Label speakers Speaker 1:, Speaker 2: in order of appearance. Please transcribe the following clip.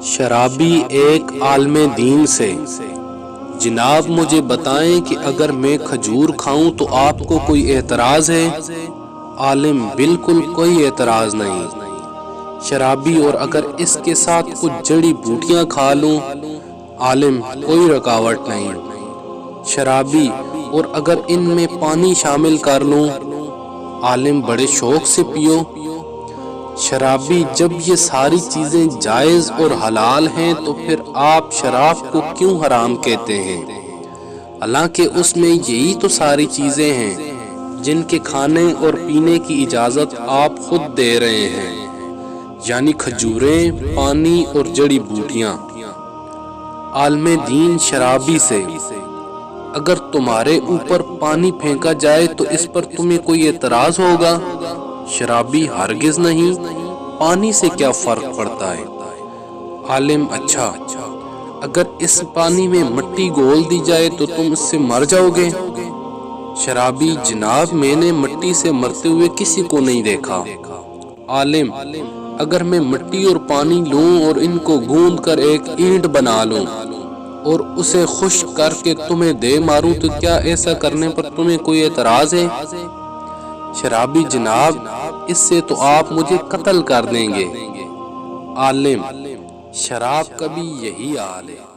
Speaker 1: شرابی ایک عالم دین سے: جناب مجھے بتائیں کہ اگر میں کھجور کھاؤں تو آپ کو کوئی اعتراض ہے؟ عالم: بالکل کوئی اعتراض نہیں۔ شرابی: اور اگر اس کے ساتھ کچھ جڑی بوٹیاں کھا لوں؟ عالم: کوئی رکاوٹ نہیں۔ شرابی: اور اگر ان میں پانی شامل کر لوں؟ عالم: بڑے شوق سے پیو۔ شرابی: جب یہ ساری چیزیں جائز اور حلال ہیں تو پھر آپ شراب کو کیوں حرام کہتے ہیں؟ حالانکہ اس میں یہی تو ساری چیزیں ہیں جن کے کھانے اور پینے کی اجازت آپ خود دے رہے ہیں، یعنی کھجوریں، پانی اور جڑی بوٹیاں۔ عالم دین شرابی سے: اگر تمہارے اوپر پانی پھینکا جائے تو اس پر تمہیں کوئی اعتراض ہوگا؟ شرابی: ہرگز نہیں، پانی سے کیا فرق پڑتا ہے؟ عالم: اچھا، اگر اس پانی میں مٹی گھول دی جائے تو تم اس سے مر جاؤ گے؟ شرابی: جناب میں نے مٹی سے مرتے ہوئے کسی کو نہیں دیکھا۔ عالم: اگر میں مٹی اور پانی لوں اور ان کو گوندھ کر ایک اینٹ بنا لوں اور اسے خشک کر کے تمہیں دے ماروں تو کیا ایسا کرنے پر تمہیں کوئی اعتراض ہے؟ شرابی: جناب اس سے تو آپ مجھے قتل کر دیں گے۔ عالم: شراب کا بھی یہی حال ہے۔